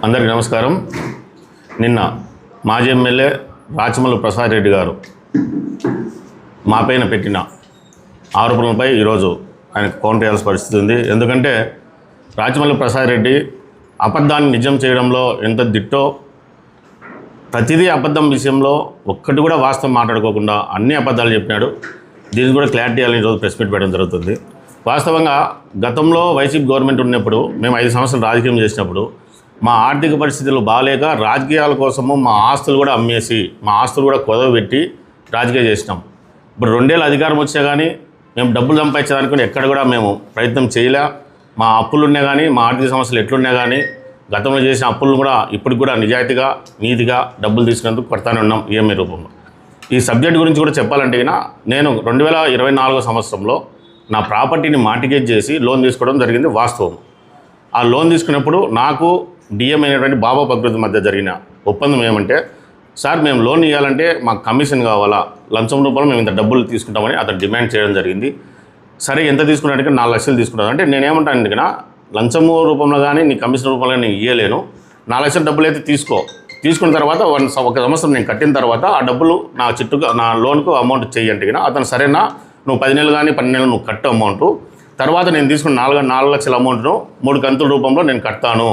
అందరికీ నమస్కారం. నిన్న మాజీ ఎమ్మెల్యే రాచమల్లు ప్రసాద్ రెడ్డి గారు మా పైన పెట్టిన ఆరోపణలపై ఈరోజు ఆయనకు కౌంటర్ చేయాల్సిన పరిస్థితి ఉంది. ఎందుకంటే రాచమల్లు ప్రసాద్ రెడ్డి అబద్ధాన్ని నిజం చేయడంలో ఎంత దిట్టో, ప్రతిదీ అబద్ధం విషయంలో ఒక్కటి కూడా వాస్తవం మాట్లాడుకోకుండా అన్ని అబద్ధాలు చెప్పినాడు. దీనికి కూడా క్లారిటీ ఇవ్వాలని ఈరోజు ప్రెస్ మీట్ పెట్టడం జరుగుతుంది. వాస్తవంగా గతంలో వైసీపీ గవర్నమెంట్ ఉన్నప్పుడు, మేము 5 సంవత్సరాలు రాజకీయం చేసినప్పుడు మా ఆర్థిక పరిస్థితులు బాగాలేక రాజకీయాల కోసము మా ఆస్తులు కూడా అమ్మేసి, మా ఆస్తులు కూడా కుదవబెట్టి రాజకీయం చేసినాం. ఇప్పుడు 2 ఏళ్ళు అధికారం వచ్చినా కానీ మేము డబ్బులు సంపాదించడానికి ఎక్కడ కూడా మేము ప్రయత్నం చేయలే. మా అప్పులు ఉన్నా కానీ, మా ఆర్థిక సమస్యలు ఎట్లున్నా కానీ, గతంలో చేసిన అప్పులను కూడా ఇప్పటికి కూడా నిజాయితీగా నీతిగా డబ్బులు తీసుకునేందుకు కొడతానే ఉన్నాం ఈఎంఐ రూపంలో. ఈ సబ్జెక్ట్ గురించి కూడా చెప్పాలంటే నేను 2024 సంవత్సరంలో నా ప్రాపర్టీని మార్టిగేజ్ చేసి లోన్ తీసుకోవడం జరిగింది వాస్తవం. ఆ లోన్ తీసుకున్నప్పుడు నాకు డిఎం అయినటువంటి బాబా ప్రకృతి మధ్య జరిగిన ఒప్పందం ఏమంటే, సార్ మేము లోన్ ఇవ్వాలంటే మాకు కమిషన్ కావాలా, లంచం రూపంలో మేము ఇంత డబ్బులు తీసుకుంటామని అతను డిమాండ్ చేయడం జరిగింది. సరే ఎంత తీసుకున్నాడంటే 4 లక్షలు తీసుకున్నాను. అంటే నేనేమంటాను అంటే, లంచము రూపంలో కానీ నీ కమిషన్ రూపంలో నేను ఇవ్వలేను, 4 లక్షల డబ్బులు అయితే తీసుకున్న తర్వాత 1 సంవత్సరం నేను కట్టిన తర్వాత ఆ డబ్బులు నా లోన్కు అమౌంట్ చేయంటే అతను సరేనా, నువ్వు 10 నెలలు కానీ 12 నెలలు నువ్వు కట్టు అమౌంటు, తర్వాత నేను తీసుకున్న 4 లక్షల అమౌంట్ను 3 కంతుల రూపంలో నేను కడతాను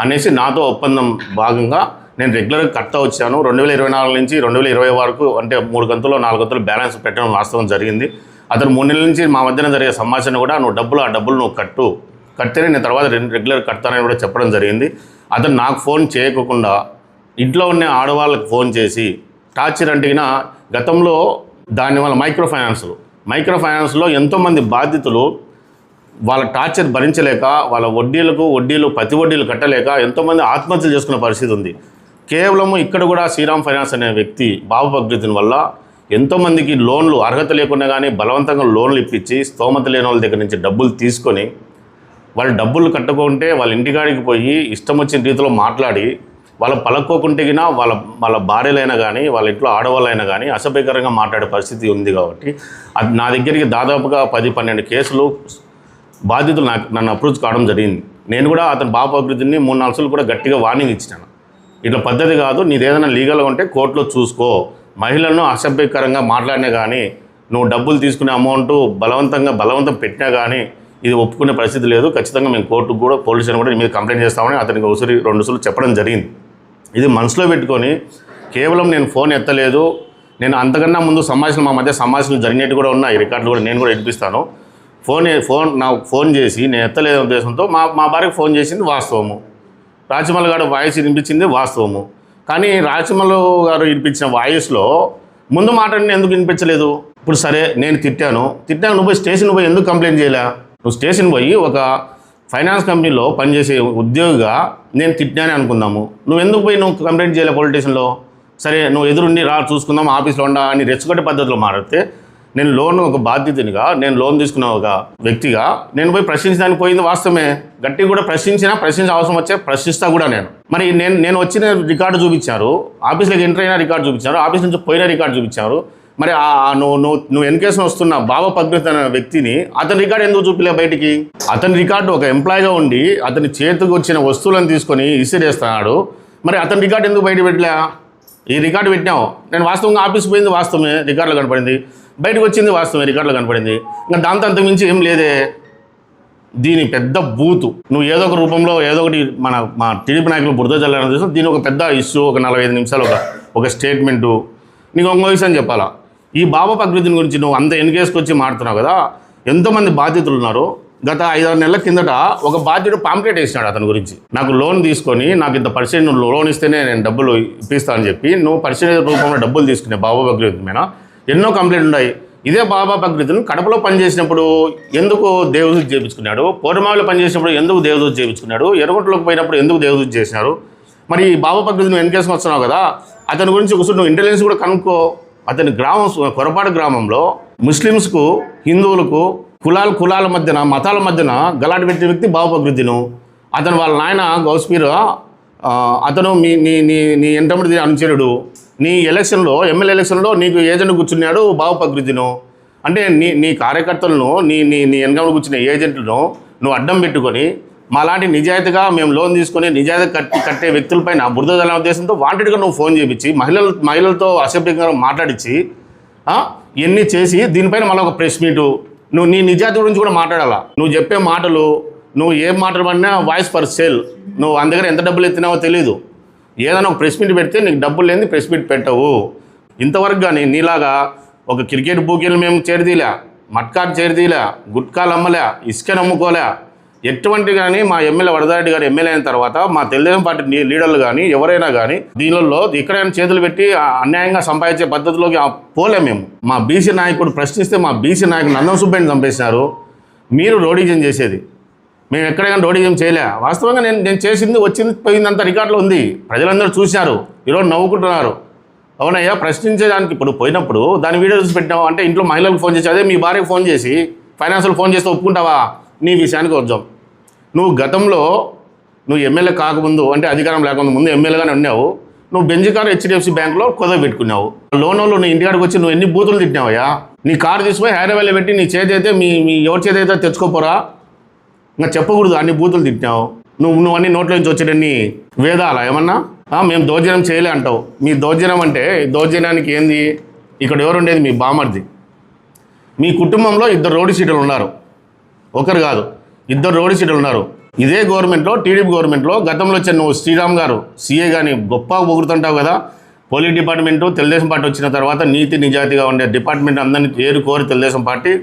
అనేసి నాతో ఒప్పందం భాగంగా నేను రెగ్యులర్గా కడతా వచ్చాను. 2024 నుంచి 2020 వరకు, అంటే 3 కంతులు 4 కంతులు బ్యాలెన్స్ పెట్టడం వాస్తవం జరిగింది. అతను 3 నెలల నుంచి మా మధ్యన జరిగే సంభాషణ కూడా, నువ్వు ఆ డబ్బులు నువ్వు కడితేనే నేను తర్వాత రెగ్యులర్ కడతానని కూడా చెప్పడం జరిగింది. అతను నాకు ఫోన్ చేయకుండా ఇంట్లో ఉన్న ఆడవాళ్ళకి ఫోన్ చేసి టార్చర్ అంటే గతంలో దానివల్ల మైక్రో ఫైనాన్స్లో ఎంతోమంది బాధితులు వాళ్ళ టార్చర్ భరించలేక, వాళ్ళ వడ్డీలు ప్రతి వడ్డీలు కట్టలేక ఎంతోమంది ఆత్మహత్యలు చేసుకునే పరిస్థితి ఉంది. కేవలము ఇక్కడ కూడా శ్రీరామ్ ఫైనాన్స్ అనే వ్యక్తి బాబు ప్రకృతి వల్ల ఎంతోమందికి లోన్లు అర్హత లేకుండా కానీ బలవంతంగా లోన్లు ఇప్పించి, స్తోమత లేని వాళ్ళ దగ్గర నుంచి డబ్బులు తీసుకొని, వాళ్ళు డబ్బులు కట్టుకుంటే వాళ్ళ ఇంటికాడికి పోయి ఇష్టం వచ్చిన రీతిలో మాట్లాడి, వాళ్ళు పలక్కోకుంటే వాళ్ళ భార్యలైనా కానీ, వాళ్ళ ఇంట్లో ఆడవాళ్ళైనా కానీ అసభ్యకరంగా మాట్లాడే పరిస్థితి ఉంది. కాబట్టి అది నా దగ్గరికి దాదాపుగా 10-12 కేసులు బాధితులు నన్ను అప్రోచ్ కావడం జరిగింది. నేను కూడా అతని బాబు అభివృద్ధిని 3-4 సార్లు కూడా గట్టిగా వార్నింగ్ ఇచ్చినాను. ఇట్లా పద్ధతి కాదు, నీదేదైనా లీగల్గా ఉంటే కోర్టులో చూసుకో, మహిళలను అసభ్యకరంగా మాట్లాడినా కానీ, నువ్వు డబ్బులు తీసుకునే అమౌంట్ బలవంతం పెట్టినా కానీ ఇది ఒప్పుకునే పరిస్థితి లేదు, ఖచ్చితంగా మేము కోర్టుకు కూడా పోలీస్ స్టేషన్ కూడా మీద కంప్లైంట్ చేస్తామని అతనికి 2 సార్లు చెప్పడం జరిగింది. ఇది మనసులో పెట్టుకొని కేవలం నేను ఫోన్ ఎత్తలేదు, నేను అంతకన్నా ముందు మా మధ్య సంభాషణలు జరిగినట్టు కూడా ఉన్నాయి, రికార్డులు కూడా నేను కూడా వినిపిస్తాను. నాకు ఫోన్ చేసి నేను ఎత్తలేదు ఉద్దేశంతో మా భార్యకు ఫోన్ చేసింది వాస్తవము, రాచమల్లు గారు వాయిస్ వినిపించింది వాస్తవము. కానీ రాచమల్లు గారు వినిపించిన వాయిస్లో ముందు మాటని ఎందుకు వినిపించలేదు? ఇప్పుడు సరే నేను తిట్టాను, నువ్వు పోయి స్టేషన్ పోయి ఎందుకు కంప్లైంట్ చేయలే? నువ్వు స్టేషన్ పోయి ఒక ఫైనాన్స్ కంపెనీలో పనిచేసే ఉద్యోగిగా నేను తిట్టానే అనుకుందాము, నువ్వు కంప్లైంట్ చేయలే పోలీస్ స్టేషన్లో? సరే నువ్వు ఎదురుండి చూసుకుందాం, ఆఫీస్లో ఉండా అని రెచ్చగొట్టే పద్ధతిలో మాట్లాడితే, నేను లోన్ ఒక బాధ్యతనిగా, నేను లోన్ తీసుకున్న ఒక వ్యక్తిగా నేను పోయి ప్రశ్నించడానికి పోయింది వాస్తవమే. గట్టిగా కూడా ప్రశ్నించే అవసరం వచ్చే ప్రశ్నిస్తా కూడా నేను. మరి నేను వచ్చిన రికార్డు చూపించారు, ఆఫీస్లోకి ఎంటర్ అయిన రికార్డు చూపించారు, ఆఫీస్ నుంచి పోయిన రికార్డు చూపించారు. మరి నువ్వు ఎన్కేసం వస్తున్న బాబా పద్మతి అనే వ్యక్తిని అతని రికార్డు ఎందుకు చూపిలే బయటికి? అతని రికార్డు ఒక ఎంప్లాయీగా ఉండి అతని చేతికి వచ్చిన వస్తువులను తీసుకొని ఇసిరేస్తున్నాడు. మరి అతని రికార్డు ఎందుకు బయట పెట్టలే? ఈ రికార్డు పెట్టినావు, నేను వాస్తవంగా ఆఫీస్ పోయింది వాస్తవమే, రికార్డులో కనపడింది, బయటకు వచ్చింది వాస్తవమే, రికార్డులో కనపడింది. ఇంకా దాంతో అంతకుమించి ఏం లేదే. దీని పెద్ద బూతు, నువ్వు ఏదో ఒక రూపంలో ఏదో ఒకటి మా టీడీపీ నాయకులు బురద జల్లాలని చూసి దీని ఒక పెద్ద ఇష్యూ, ఒక 45 నిమిషాలు ఒక స్టేట్మెంటు. నీకు ఇంకో విషయం చెప్పాలా, ఈ బాబా ప్రకృతిని గురించి నువ్వు అంత ఎన్కేసుకొచ్చి మాడుతున్నావు కదా, ఎంతోమంది బాధితులు ఉన్నారు. గత 5-6 నెలల కిందట ఒక బాధ్యుడు పాంప్లెట్ వేసినాడు అతని గురించి, నాకు లోన్ తీసుకొని నాకు ఇంత % నువ్వు లోన్ ఇస్తేనే నేను డబ్బులు ఇప్పిస్తా అని చెప్పి నువ్వు % రూపంలో డబ్బులు తీసుకునే బాబా ప్రకృతి మీద ఎన్నో కంప్లైంట్లు ఉన్నాయి. ఇదే బాబా ప్రకృతిని కడపలో పనిచేసినప్పుడు ఎందుకు దేవదూత చేయించుకున్నాడు, పూర్ణమావిలో పనిచేసినప్పుడు ఎందుకు దేవదూత చేయించుకున్నాడు, ఎర్రగొంటలోకి పోయినప్పుడు ఎందుకు దేవదూత చేసినారు? మరి ఈ బాబా ప్రకృతి నువ్వు ఎన్కేసుకొని వస్తున్నావు కదా, అతని గురించి ఒకసారి నువ్వు ఇంటెలిజెన్స్ కూడా కనుక్కో. అతని గ్రామం కొరపాడు గ్రామంలో ముస్లిమ్స్కు హిందువులకు కులాల మధ్యన మతాల మధ్యన గలాట పెట్టిన వ్యక్తి బాబా ప్రకృతిను. అతను వాళ్ళ నాయన గౌస్పీర్ అతను మీ నీ నీ నీ ఎంటమడి అనుచరుడు, నీ ఎలక్షన్లో ఎమ్మెల్యే ఎలక్షన్లో నీకు ఏజెంట్ కూర్చున్నాడు బాబు ప్రకృతిను. అంటే నీ నీ కార్యకర్తలను నీ నీ నీ వెనకాల కూర్చున్న ఏజెంట్లను నువ్వు అడ్డం పెట్టుకొని మాలాంటి నిజాయితీగా మేము లోన్ తీసుకొని నిజాయితీ కట్టే వ్యక్తులపైన బురద జల్లే ఉద్దేశంతో వాంటెడ్గా నువ్వు ఫోన్ చేయించి మహిళలతో అసభ్యంగా మాట్లాడించి ఇవన్నీ చేసి దీనిపైన మళ్ళీ ఒక ప్రెస్ మీటు, నువ్వు నీ నిజాయితీ గురించి కూడా మాట్లాడాలా. నువ్వు చెప్పే మాటలు, నువ్వు ఏం మాటలు పడినా వాయిస్ ఫర్ సేల్. నువ్వు అంత దగ్గర ఎంత డబ్బులు ఎత్తినావో తెలీదు. ఏదైనా ఒక ప్రెస్ మీట్ పెడితే నీకు డబ్బులు లేని ప్రెస్ మీట్ పెట్టవు. ఇంతవరకు కానీ నీలాగా ఒక క్రికెట్ బూకీలు మేము చేరిదీలే, మట్కాట్ చేరిదీలే, గుట్కాలు అమ్మలే, ఇసుక నమ్ముకోలే. ఎటువంటి కానీ మా ఎమ్మెల్యే వరదారెడ్డి గారు ఎమ్మెల్యే అయిన తర్వాత మా తెలుగుదేశం పార్టీ లీడర్లు కానీ ఎవరైనా కానీ దీనిలో ఎక్కడైనా చేతులు పెట్టి అన్యాయంగా సంపాదించే పద్ధతిలోకి పోలే మేము. మా బీసీ నాయకుడు ప్రశ్నిస్తే మా బీసీ నాయకుడు నందం సుబ్బయ్యని చంపేసినారు. మీరు రోడీజం చేసేది, మేము ఎక్కడైనా రోడీజం చేయలే. వాస్తవంగా నేను చేసింది వచ్చింది పోయిందంత రికార్డులో ఉంది, ప్రజలందరూ చూసినారు, ఈరోజు నవ్వుకుంటున్నారు. అవునయ్యా, ప్రశ్నించేదానికి ఇప్పుడు పోయినప్పుడు దాని వీడియో చూసి పెట్టినావు అంటే ఇంట్లో మహిళలకు ఫోన్ చేసి, అదే మీ భార్యకు ఫోన్ చేసి ఫైనాన్షియల్ ఫోన్ చేస్తే ఒప్పుకుంటావా? నీ విషయానికి వచ్చాం. నువ్వు గతంలో నువ్వు ఎమ్మెల్యే కాకముందు అంటే అధికారం లేకుండా ముందు ఎమ్మెల్యేగానే ఉన్నావు. నువ్వు బెంజ్ కారు హెచ్డిఎఫ్సి బ్యాంక్లో కుదవ పెట్టుకున్నావు. లోన్ వాళ్ళు నీ ఇంటికాడికి వచ్చి నువ్వు ఎన్ని బూతులు తిట్టినావయ్యా? నీ కారు తీసుకుపోయి హైదరాబాద్లో పెట్టి నీ చేతి అయితే మీ ఎవరి చేతి అయితే తెచ్చుకోపోరా? ఇంకా చెప్పకూడదు అన్ని బూతులు తిట్టినావు. నువ్వు అన్ని నోట్ల నుంచి వచ్చేటన్ని వేదాలా ఏమన్నా? మేము దౌర్జన్యం చేయలే అంటావు. మీ దౌర్జన్యం అంటే దౌర్జన్యానికి ఏంది? ఇక్కడ ఎవరు ఉండేది? మీ బామర్ది. మీ కుటుంబంలో 2 రోడ్డు సీట్లు ఉన్నారు, ఒకరు కాదు 2 రోడ్డు సీట్లు ఉన్నారు. ఇదే గవర్నమెంట్లో, టీడీపీ గవర్నమెంట్లో గతంలో వచ్చే నువ్వు శ్రీరామ్ గారు సీఏ కానీ గొప్పగా పొగుడుతుంటావు కదా. పోలీస్ డిపార్ట్మెంటు తెలుగుదేశం పార్టీ వచ్చిన తర్వాత నీతి నిజాయితీగా ఉండే డిపార్ట్మెంట్ అందరినీ కోరి తెలుగుదేశం పార్టీ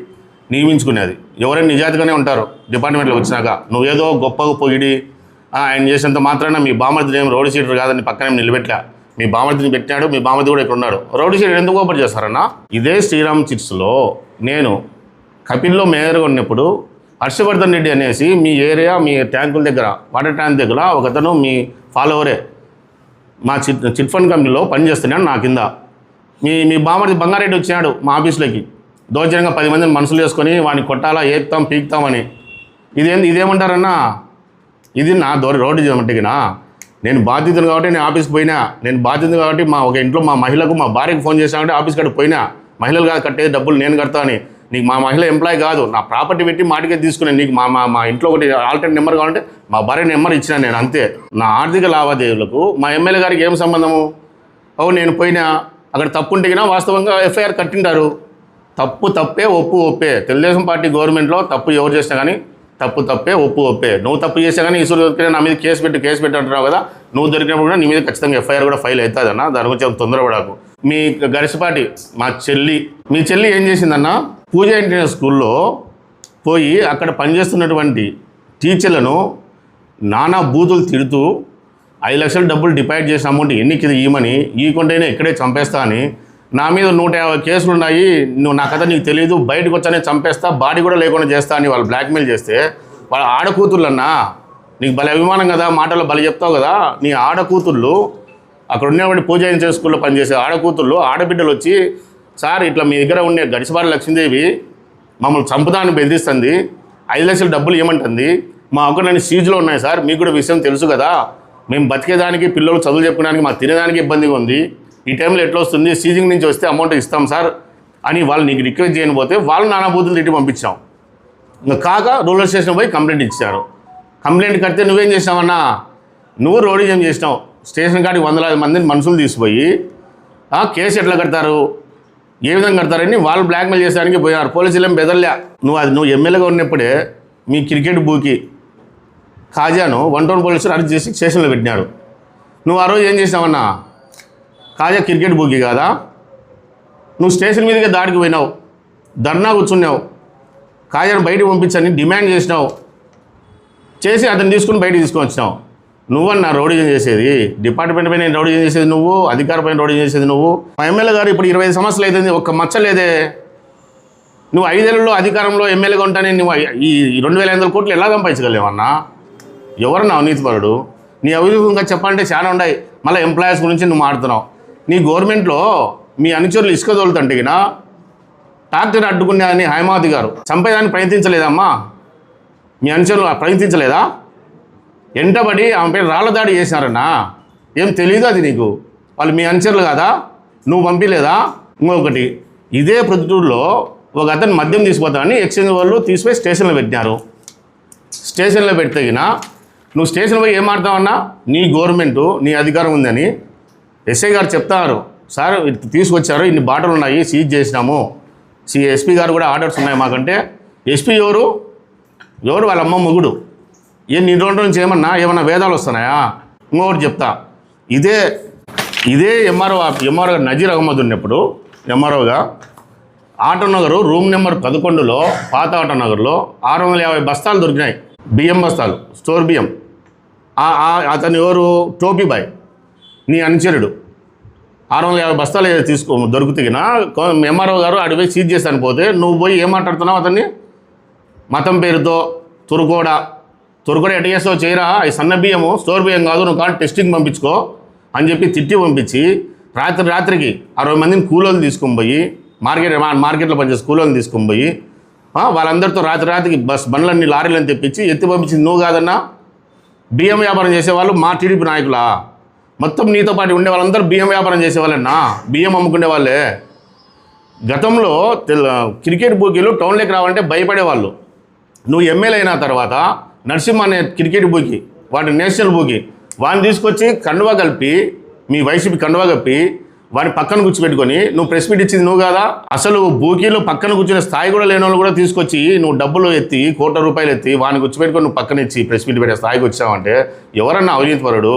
నియమించుకునేది. ఎవరైనా నిజాయితీగానే ఉంటారు డిపార్ట్మెంట్లో వచ్చినాక. నువ్వేదో గొప్పగా పొగిడి ఆయన చేసినంత మాత్రాన మీ బామర్ది ఏం రోడ్డు సీటర్ కాదని పక్కనే నిలబెట్టా. మీ బామర్దిని పెట్టాడు, మీ బామర్ది కూడా ఇక్కడ ఉన్నాడు. రోడ్డు సీటర్ ఎందుకు ఓపెన్ చేస్తారన్నా? ఇదే శ్రీరామ్ చిట్స్లో నేను కపిల్లో మేయర్గా ఉన్నప్పుడు హర్షవర్ధన్ రెడ్డి అనేసి మీ ఏరియా మీ ట్యాంకుల దగ్గర వాటర్ ట్యాంక్ దగ్గర ఒకతను మీ ఫాలోవరే మా చిట్ ఫండ్ కంపెనీలో పనిచేస్తున్నాడు నా కింద. మీ బామర్ది బంగారెడ్డి వచ్చినాడు మా ఆఫీస్లోకి. దౌర్జన్యంగా 10 మందిని మనసులు వేసుకొని వాడిని కొట్టాలా, ఏపుతాం, పీకుతామని. ఇదేమంటారన్నా? ఇది నా రోడ్డు చేయమంటేనా? నేను బాధ్యతను కాబట్టి నేను ఆఫీస్కి పోయినా. నేను బాధ్యత కాబట్టి ఒక ఇంట్లో మా మహిళకు మా భార్యకు ఫోన్ చేసినా కాబట్టి ఆఫీస్ కాడికి పోయినా. మహిళలు కాదు కట్టేది, డబ్బులు నేను కడతా అని. నీకు మా మహిళ ఎంప్లాయ్ కాదు, నా ప్రాపర్టీ పెట్టి మాటికే తీసుకున్నాను. నీకు మా ఇంట్లో ఒకటి ఆల్టర్నేట్ నెంబర్ కావాలంటే మా భార్య నెంబర్ ఇచ్చినా నేను, అంతే. నా ఆర్థిక లావాదేవీలకు మా ఎమ్మెల్యే గారికి ఏం సంబంధము? నేను పోయినా అక్కడ తప్పు ఉంటేనా వాస్తవంగా ఎఫ్ఐఆర్ కట్టింటారు. తప్పు తప్పే, ఒప్పు ఒప్పే. తెలుగుదేశం పార్టీ గవర్నమెంట్లో తప్పు ఎవరు చేసినా కానీ తప్పు తప్పే, ఒప్పు ఒప్పే. నువ్వు తప్పు చేసా కానీ ఈశ్వరు దొరికినా నా మీద కేసు పెట్టి అంటున్నావు కదా. నువ్వు దొరికినప్పుడు కూడా నీ మీద ఖచ్చితంగా ఎఫ్ఐఆర్ కూడా ఫైల్ అవుతుందన్న. దాని గురించి తొందరపడకు. మీ గరిసపాటి మీ చెల్లి ఏం చేసిందన్న? పూజ ఇంటర్నేషనల్ స్కూల్లో పోయి అక్కడ పనిచేస్తున్నటువంటి టీచర్లను నానా బూతులు తిడుతూ 5 లక్షల డబ్బులు డిపాజిట్ చేసిన అమౌంట్ ఎన్నికి ఇవ్వమని, ఈకుంటేనే ఇక్కడే చంపేస్తా అని, నా మీద 150 కేసులు ఉన్నాయి, నువ్వు నా కథ నీకు తెలియదు, బయటకు వచ్చానే చంపేస్తా, బాడీ కూడా లేకుండా చేస్తా అని వాళ్ళు బ్లాక్మెయిల్ చేస్తే, వాళ్ళ ఆడకూతుర్లన్నా నీకు భలే అభిమానం కదా, మాటల్లో భలే చెప్తావు కదా. నీ ఆడకూతుళ్ళు అక్కడ ఉన్నటువంటి పూజ ఇంటర్నేషనల్ స్కూల్లో పనిచేసే ఆడకూతుళ్ళు ఆడబిడ్డలు వచ్చి, సార్ ఇట్లా మీ దగ్గర ఉండే గడిచిబారి లక్ష్మీదేవి మమ్మల్ని చంపుదాన్ని బెదిరిస్తుంది, 5 లక్షల డబ్బులు ఇవ్వమంటుంది, మా అకౌంట్లన్నీ సీజులో ఉన్నాయి సార్, మీకు కూడా విషయం తెలుసు కదా, మేము బతికేదానికి పిల్లలు చదువులు చెప్పుకోవడానికి మాకు తినేదానికి ఇబ్బందిగా ఉంది, ఈ టైంలో ఎట్లా వస్తుంది, సీజింగ్ నుంచి వస్తే అమౌంట్ ఇస్తాం సార్ అని వాళ్ళు నీకు రిక్వెస్ట్ చేయకపోతే వాళ్ళు నానా బూతులు తిట్టి పంపించాం. ఇంకా కాక రూరల్ స్టేషన్ పోయి కంప్లైంట్ ఇచ్చారు. కంప్లైంట్ కడితే నువ్వేం చేసినావన్నా? నువ్వు రోడీజం చేసినావు. స్టేషన్ కాడికి 100 మందిని మనుషులు తీసుకుపోయి కేసు ఎట్లా కడతారు, ఏ విధంగా కడతారని వాళ్ళు బ్లాక్మెయిల్ చేసేదానికి పోయారు. పోలీసులు ఏం బెదర్లే. నువ్వు ఎమ్మెల్యేగా ఉన్నప్పుడే మీ క్రికెట్ బూకి ఖాజాను 1 టౌన్ పోలీసులు అరెస్ట్ చేసి స్టేషన్లో పెట్టినారు. నువ్వు ఆ రోజు ఏం చేసినావన్నా? ఖాజా క్రికెట్ బూకి కాదా? నువ్వు స్టేషన్ మీదకే దాడికి పోయినావు, ధర్నా కూర్చున్నావు, ఖాజాను బయటకు పంపించని డిమాండ్ చేసినావు, చేసి అతను తీసుకుని బయటకు తీసుకొని వచ్చినావు. నువ్వన్నా రౌడీజం చేసేది? డిపార్ట్మెంట్ పైన రౌడీజం చేసేది నువ్వు, అధికార పైన రౌడీజం చేసేది నువ్వు. మా ఎమ్మెల్యే గారు ఇప్పుడు 25 సంవత్సరాలు అవుతుంది, ఒక్క మచ్చలేదే. నువ్వు 5 ఏళ్లలో అధికారంలో ఎమ్మెల్యేగా ఉంటానే నువ్వు ఈ 2500 కోట్లు ఎలా సంపాదించగలేవన్నా? ఎవరన్నా అవినీతిపరుడు? నీ అవినీతిగా చెప్పాలంటే చాలా ఉన్నాయి. మళ్ళీ ఎంప్లాయీస్ గురించి నువ్వు మాడుతున్నావు. నీ గవర్నమెంట్లో మీ అనుచరులు ఇసుక తోలుతుంటే కినా ట్రాక్టర్ అడ్డుకునేదని హైమావతి గారు చంపేదానికి ప్రయత్నించలేదమ్మా? మీ అనుచరులు ప్రయత్నించలేదా? వెంటబడి ఆమె పేరు రాళ్ళ దాడి చేసినారన్నా. ఏం తెలీదు అది నీకు? వాళ్ళు మీ అనుచరులు కాదా? నువ్వు పంపించలేదా? ఇంకొకటి, ఇదే ప్రొద్దుటూరులో ఒక అతను మద్యం తీసుకుపోతామని ఎక్స్చేంజ్ వాళ్ళు తీసిపోయి స్టేషన్లో పెట్టినారు. స్టేషన్లో పెడితేగినా నువ్వు స్టేషన్ పోయి ఏం మాట్లాడతావన్నా? నీ గవర్నమెంటు నీ అధికారం ఉందని ఎస్ఐ గారు చెప్తారు. సార్ తీసుకొచ్చారు, ఇన్ని బాటలు ఉన్నాయి, సీజ్ చేసినాము. ఎస్పీ గారు కూడా ఆర్డర్స్ ఉన్నాయి మాకంటే. ఎస్పీ ఎవరు వాళ్ళ అమ్మ మొగుడు. నీ రోజుల నుంచి ఏమన్నా వేదాలు వస్తున్నాయా? ఇంకొకటి చెప్తా, ఇదే ఎంఆర్ఓ గారు నజీర్ అహ్మద్ ఉన్నప్పుడు ఎంఆర్ఓగా ఆటోనగరు రూమ్ నెంబర్ 11లో పాత ఆటోనగర్లో 650 బస్తాలు దొరికినాయి, బియ్యం బస్తాలు, స్టోర్ బియ్యం. అతను ఎవరు? టోపీ బాయ్, నీ అనుచరుడు. 650 బస్తాలు దొరుకుతున్నా ఎంఆర్ఓ గారు అడిగి సీజ్ చేస్తాను పోతే నువ్వు పోయి ఏం మాట్లాడుతున్నావు? అతన్ని మతం పేరుతో తురుకోడ ఎట్ట చేస్తావు చేయరా? ఈ సన్న బియ్యము స్టోర్ బియ్యం కాదు, నువ్వు కానీ టెస్టింగ్ పంపించుకో అని చెప్పి తిట్టి పంపించి రాత్రికి 60 మందిని కూలోళ్ళు తీసుకొని పోయి మార్కెట్లో పనిచేసే కూలోళ్ళు తీసుకొని పోయి వాళ్ళందరితో రాత్రికి బండ్లన్నీ లారీలను తెప్పించి ఎత్తి పంపించింది నువ్వు కాదన్నా. బియ్యం వ్యాపారం చేసేవాళ్ళు మా టీడీపీ నాయకులా? మొత్తం నీతో పాటు ఉండే వాళ్ళందరూ బియ్యం వ్యాపారం చేసేవాళ్ళన్నా, బియ్యం అమ్ముకునే వాళ్ళే. గతంలో క్రికెట్ బూకీలు టౌన్లోకి రావాలంటే భయపడేవాళ్ళు. నువ్వు ఎమ్మెల్యే అయిన తర్వాత నరసింహ అనే క్రికెట్ బూకీ, వాటి నేషనల్ బూకీ, వాడిని తీసుకొచ్చి కండువా కలిపి, మీ వైసీపీ కండువా కప్పి వాడిని పక్కన కూర్చోబెట్టుకొని నువ్వు ప్రెస్ మీట్ ఇచ్చింది నువ్వు కాదా? అసలు బూకీలో పక్కన కూర్చునే స్థాయి కూడా లేని వాళ్ళు కూడా తీసుకొచ్చి నువ్వు డబ్బులు ఎత్తి ₹1,00,00,000 ఎత్తి వాడిని కూర్చోబెట్టుకొని నువ్వు పక్కన ఇచ్చి ప్రెస్ మీట్ పెట్టే స్థాయికి వచ్చావంటే ఎవరన్నా అవినీతిపరుడు?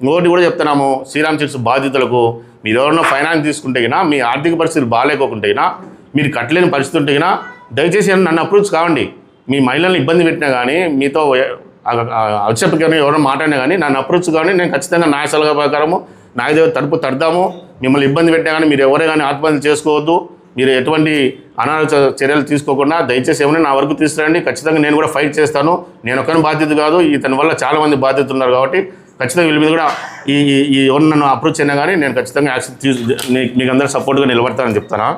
ఇంకోటి కూడా చెప్తున్నాము, శ్రీరామ్ చిట్స్ బాధితులకు మీరు ఎవరన్నా ఫైనాన్స్ తీసుకుంటే గినా, మీ ఆర్థిక పరిస్థితులు బాగాలేకోకుంటే గినా, మీరు కట్టలేని పరిస్థితి ఉంటే గినా దయచేసి నన్ను అప్రోచ్ కావండి. మీ మహిళలను ఇబ్బంది పెట్టినా కానీ, మీతో అవసరపకరణ ఎవరైనా మాట్లాడినా కానీ నన్ను అప్రోచ్ కానీ నేను ఖచ్చితంగా న్యాయ సలహా ప్రకారము న్యాయదేవ తరపు తడదాము. మిమ్మల్ని ఇబ్బంది పెట్టినా కానీ మీరు ఎవరే కానీ ఆత్మహత్య చేసుకోవద్దు. మీరు ఎటువంటి అనారోగ్య చర్యలు తీసుకోకుండా దయచేసి ఏమైనా నా వరకు తీసుకురండి. ఖచ్చితంగా నేను కూడా ఫైట్ చేస్తాను. నేను ఒక్కని బాధ్యత కాదు, ఇతని వల్ల చాలామంది బాధ్యతలు ఉన్నారు కాబట్టి ఖచ్చితంగా వీళ్ళ మీద కూడా ఈ ఎవరు నన్ను అప్రోచ్ అయినా కానీ నేను ఖచ్చితంగా యాక్షన్ మీకు అందరూ సపోర్ట్గా నిలబడతానని చెప్తాను.